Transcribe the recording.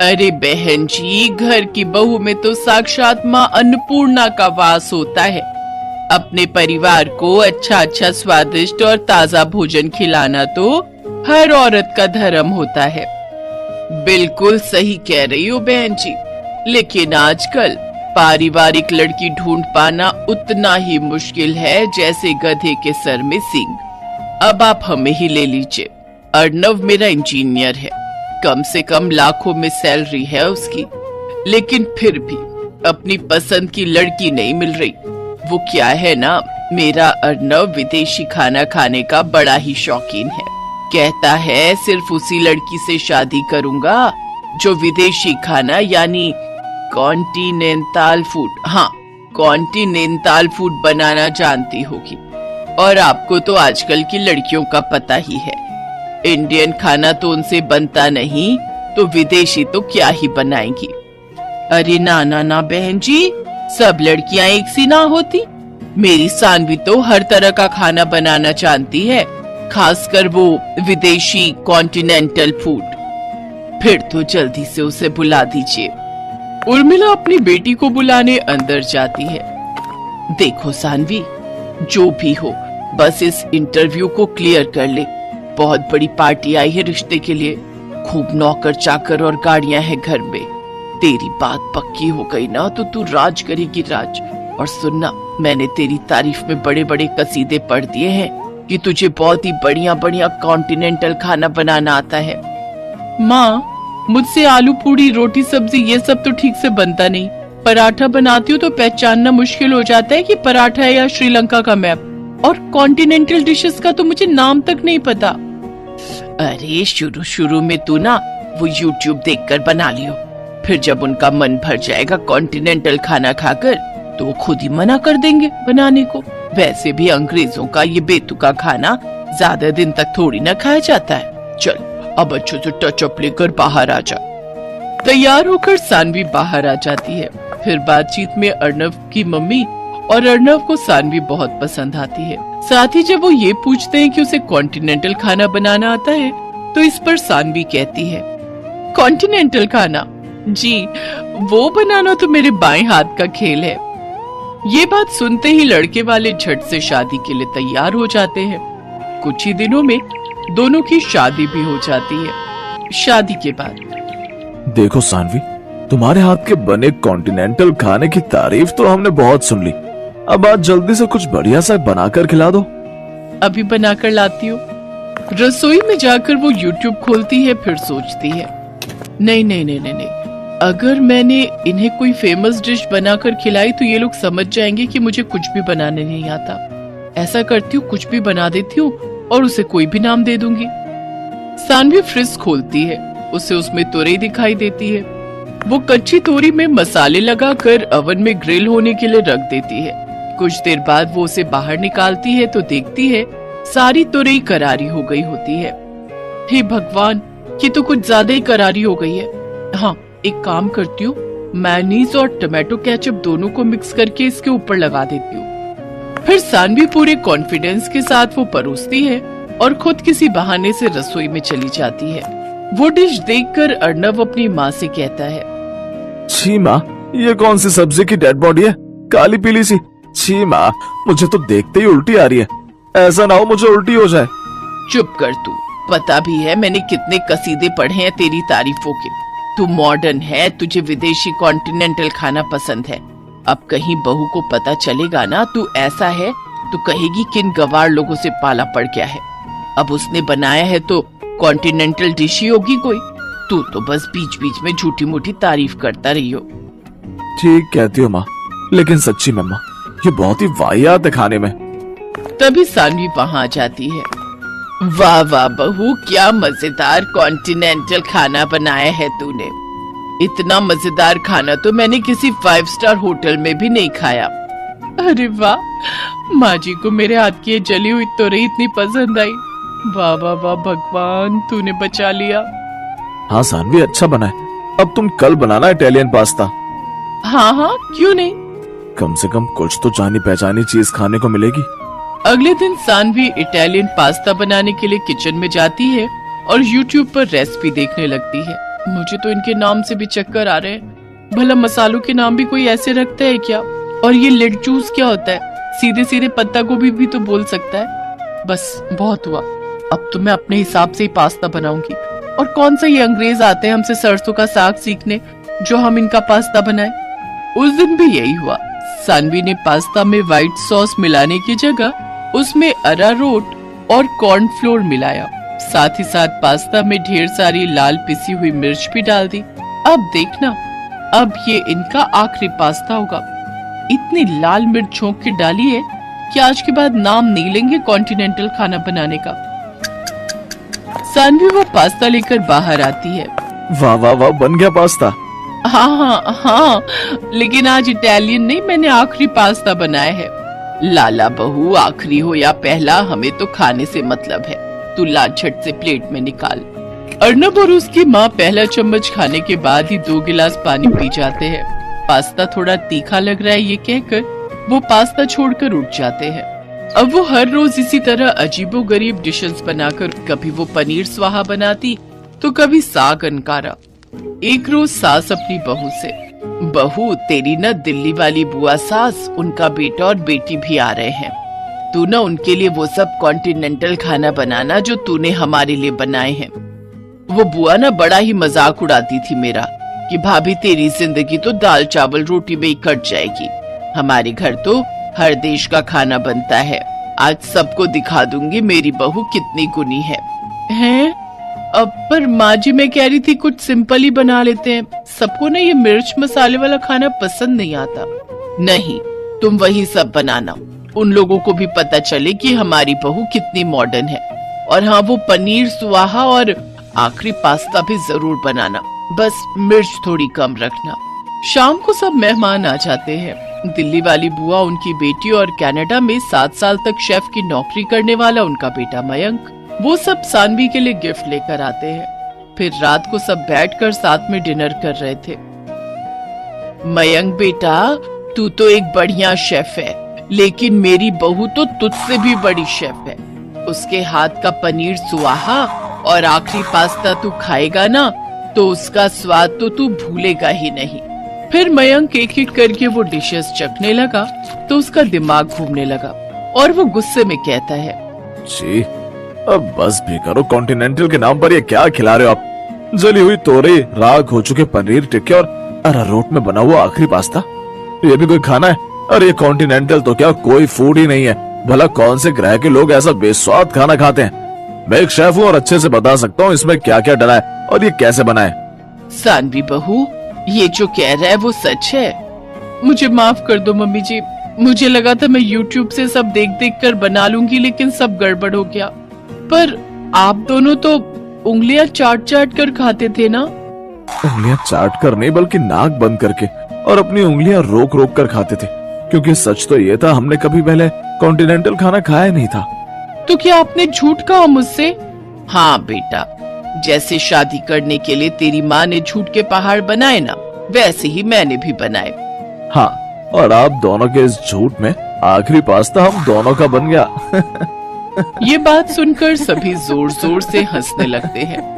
अरे बहन जी, घर की बहू में तो साक्षात माँ अन्नपूर्णा का वास होता है। अपने परिवार को अच्छा अच्छा स्वादिष्ट और ताजा भोजन खिलाना तो हर औरत का धर्म होता है। बिल्कुल सही कह रही हो बहन जी, लेकिन आजकल पारिवारिक लड़की ढूंढ पाना उतना ही मुश्किल है जैसे गधे के सर में सींग। अब आप हमें ही ले लीजिए। अर्णव मेरा इंजीनियर है, कम से कम लाखों में सैलरी है उसकी, लेकिन फिर भी अपनी पसंद की लड़की नहीं मिल रही। वो क्या है ना, मेरा अर्णव विदेशी खाना खाने का बड़ा ही शौकीन है। कहता है सिर्फ उसी लड़की से शादी करूंगा जो विदेशी खाना यानी कॉन्टिनेंटल फूड, हाँ कॉन्टिनेंटल फूड बनाना जानती होगी। और आपको तो आजकल की लड़कियों का पता ही है, इंडियन खाना तो उनसे बनता नहीं, तो विदेशी तो क्या ही बनाएंगी। अरे ना ना ना बहन जी, सब लड़कियां एक सी ना होती। मेरी सानवी तो हर तरह का खाना बनाना जानती है, खासकर वो विदेशी कॉन्टिनेंटल फूड। फिर तो जल्दी से उसे बुला दीजिए। उर्मिला अपनी बेटी को बुलाने अंदर जाती है। देखो सानवी, जो भी हो बस इस इंटरव्यू को क्लियर कर ले। बहुत बड़ी पार्टी आई है रिश्ते के लिए, खूब नौकर चाकर और गाड़ियां हैं घर में। तेरी बात पक्की हो गई ना तो तू राज करेगी राज। और सुनना, मैंने तेरी तारीफ में बड़े बड़े कसीदे पढ़ दिए हैं कि तुझे बहुत ही बढ़िया बढ़िया कॉन्टिनेंटल खाना बनाना आता है। माँ, मुझसे आलू पूड़ी रोटी सब्जी ये सब तो ठीक से बनता नहीं। पराठा बनाती हूँ तो पहचानना मुश्किल हो जाता है कि पराठा है या श्रीलंका का मैप। और कॉन्टिनेंटल डिशेस का तो मुझे नाम तक नहीं पता। अरे शुरू शुरू में तू ना वो YouTube देखकर बना लियो, फिर जब उनका मन भर जाएगा कॉन्टिनेंटल खाना खाकर तो खुद ही मना कर देंगे बनाने को। वैसे भी अंग्रेजों का ये बेतुका खाना ज्यादा दिन तक थोड़ी ना खाया जाता है। चल अब अच्छे से टचअप लेकर बाहर आ जा। तैयार होकर सानवी बाहर आ जाती है। फिर बातचीत में अर्णव की मम्मी और अर्णव को सानवी बहुत पसंद आती है। साथ ही जब वो ये पूछते हैं कि उसे कॉन्टिनेंटल खाना बनाना आता है तो इस पर सानवी कहती है, कॉन्टिनेंटल खाना जी, वो बनाना तो मेरे बाएं हाथ का खेल है। ये बात सुनते ही लड़के वाले झट से शादी के लिए तैयार हो जाते हैं। कुछ ही दिनों में दोनों की शादी भी हो जाती है। शादी के बाद देखो सानवी, तुम्हारे हाथ के बने कॉन्टिनेंटल खाने की तारीफ तो हमने बहुत सुन ली। अब आज जल्दी से कुछ बढ़िया सा बनाकर खिला दो। अभी बनाकर लाती हूँ। रसोई में जाकर वो YouTube खोलती है, फिर सोचती है, नहीं नहीं नहीं नहीं नहीं, अगर मैंने इन्हें कोई फेमस डिश बनाकर खिलाई तो ये लोग समझ जाएंगे कि मुझे कुछ भी बनाने नहीं आता। ऐसा करती हूँ, कुछ भी बना देती हूँ और उसे कोई भी नाम दे दूंगी। सानवी फ्रिज खोलती है, उसे उसमें तोरई दिखाई देती है। वो कच्ची तोरी में मसाले लगाकर ओवन में ग्रिल होने के लिए रख देती है। कुछ देर बाद वो उसे बाहर निकालती है तो देखती है सारी तोरई करारी हो गई होती है। हे भगवान, ये तो कुछ ज्यादा ही करारी हो गई है। हाँ, एक काम करती हूँ, मेयोनीज और टमाटो केचप दोनों को मिक्स करके इसके ऊपर लगा देती हूँ। फिर सानवी पूरे कॉन्फिडेंस के साथ वो परोसती है और खुद किसी बहाने से रसोई में चली जाती है। वो डिश देखकर अर्णव अपनी माँ से कहता है, छी माँ, ये कौन सी सब्जी की डेड बॉडी है, काली पीली सी। छी माँ, मुझे तो देखते ही उल्टी आ रही है। ऐसा ना हो मुझे उल्टी हो जाए। चुप कर तू, पता भी है मैंने कितने कसीदे पढ़े हैं तेरी तारीफों के। तू मॉडर्न है, तुझे विदेशी कॉन्टिनेंटल खाना पसंद है। अब कहीं बहू को पता चलेगा ना तू ऐसा है तो कहेगी किन गवार लोगों से पाला पड़ गया है। अब उसने बनाया है तो कॉन्टिनेंटल डिश ही होगी कोई। तू तो बस बीच बीच में झूठी मूठी तारीफ करता रही हो। ठीक कहती हो माँ, लेकिन सच्ची में माँ, ये बहुत ही वाहियात है खाने में। तभी सानवी वहाँ आ जाती है। वाह वाह बहू, क्या मजेदार कॉन्टिनेंटल खाना बनाया है तूने। इतना मजेदार खाना तो मैंने किसी 5 स्टार होटल में भी नहीं खाया। अरे वाह, माँ जी को मेरे हाथ की ये जली हुई तोरई इतनी पसंद आई। वाह वाह वाह भगवान, तूने बचा लिया। हाँ सानवी, अच्छा बना है। अब तुम कल बनाना इटालियन पास्ता। हाँ हाँ, क्यों नहीं। कम से कम कुछ तो जानी पहचानी चीज खाने को मिलेगी। अगले दिन सानवी इटालियन पास्ता बनाने के लिए किचन में जाती है और YouTube पर रेसिपी देखने लगती है। मुझे तो इनके नाम से भी चक्कर आ रहे हैं। भला मसालों के नाम भी कोई ऐसे रखता है क्या? और ये लिट जूस क्या होता है? सीधे सीधे पत्ता गोभी भी तो बोल सकता है। बस बहुत हुआ, अब तो मैं अपने हिसाब से ही पास्ता बनाऊंगी। और कौन सा ये अंग्रेज आते हैं हमसे सरसों का साग सीखने जो हम इनका पास्ता बनाए। उस दिन भी यही हुआ। सानवी ने पास्ता में व्हाइट सॉस मिलाने की जगह उसमें अरारोट और कॉर्नफ्लोर मिलाया। साथ ही साथ पास्ता में ढेर सारी लाल पिसी हुई मिर्च भी डाल दी। अब देखना, अब ये इनका आखिरी पास्ता होगा। इतनी लाल मिर्च छोंक के डाली है कि आज के बाद नाम नहीं लेंगे कॉन्टिनेंटल खाना बनाने का। सानवी वो पास्ता लेकर बाहर आती है। वाह वाह वाह, बन गया पास्ता। हाँ हाँ हाँ, लेकिन आज इटालियन नहीं, मैंने आखिरी पास्ता बनाया है। लाला बहू, आखिरी हो या पहला, हमें तो खाने से मतलब है। तू ला झट से प्लेट में निकाल। अर्नब और उसकी माँ पहला चम्मच खाने के बाद ही 2 गिलास पानी पी जाते हैं। पास्ता थोड़ा तीखा लग रहा है ये कहकर वो पास्ता छोड़कर उठ जाते हैं। अब वो हर रोज इसी तरह अजीबोगरीब डिशेस बनाकर कभी वो पनीर स्वाहा बनाती तो कभी साग अनकारा। एक रोज सास अपनी बहू से, बहू तेरी न दिल्ली वाली बुआ सास, उनका बेटा और बेटी भी आ रहे हैं। तू न उनके लिए वो सब कॉन्टिनेंटल खाना बनाना जो तूने हमारे लिए बनाए हैं। वो बुआ न बड़ा ही मजाक उड़ाती थी मेरा कि भाभी तेरी जिंदगी तो दाल चावल रोटी में ही कट जाएगी। हमारे घर तो हर देश का खाना बनता है। आज सबको दिखा दूंगी मेरी बहू कितनी गुनी है। हैं? अब पर माँ जी मैं कह रही थी कुछ सिंपल ही बना लेते हैं। सबको ना ये मिर्च मसाले वाला खाना पसंद नहीं आता। नहीं, तुम वही सब बनाना, उन लोगों को भी पता चले कि हमारी बहू कितनी मॉडर्न है। और हाँ, वो पनीर सुहाहा और आखिरी पास्ता भी जरूर बनाना, बस मिर्च थोड़ी कम रखना। शाम को सब मेहमान आ जाते हैं। दिल्ली वाली बुआ, उनकी बेटी और कनाडा में 7 साल तक शेफ की नौकरी करने वाला उनका बेटा मयंक, वो सब सानवी के लिए गिफ्ट लेकर आते हैं। फिर रात को सब बैठकर साथ में डिनर कर रहे थे। मयंक बेटा, तू तो एक बढ़िया शेफ है, लेकिन मेरी बहू तो तुझसे भी बड़ी शेफ है। उसके हाथ का पनीर सुहाहा और आखिरी पास्ता तू खाएगा ना तो उसका स्वाद तो तू भूलेगा ही नहीं। फिर मयंक एक एक करके वो डिशेस चखने लगा तो उसका दिमाग घूमने लगा और वो गुस्से में कहता है, जी अब बस भी करो, कॉन्टिनेंटल के नाम पर ये क्या खिला रहे हो आप? जली हुई तोरई, राग हो चुके पनीर टिक्के और अरारोट में बना हुआ आखिरी पास्ता, ये भी कोई खाना है? अरे ये कॉन्टिनेंटल तो क्या कोई फूड ही नहीं है। भला कौन से ग्रह के लोग ऐसा बेस्वाद खाना खाते हैं? मैं एक शेफ हूँ और अच्छे से बता सकता हूँ इसमें क्या क्या डला है और ये कैसे बना है। सानवी बहू, ये जो कह रहा है वो सच है। मुझे माफ कर दो मम्मी जी, मुझे लगा था मैं YouTube से सब देख देख कर बना लूंगी, लेकिन सब गड़बड़ हो गया। पर आप दोनों तो उंगलियां चाट चाट कर खाते थे ना? उंगलियां चाट कर नहीं, बल्कि नाक बंद करके और अपनी उंगलियां रोक रोक कर खाते थे, क्योंकि सच तो ये था हमने कभी पहले कॉन्टिनेंटल खाना खाया नहीं था। तो क्या आपने झूठ कहा मुझसे? हाँ बेटा, जैसे शादी करने के लिए तेरी माँ ने झूठ के पहाड़ बनाए ना, वैसे ही मैंने भी बनाए। हाँ, और आप दोनों के इस झूठ में आखिरी पास्ता हम दोनों का बन गया। ये बात सुनकर सभी जोर जोर से हंसने लगते हैं।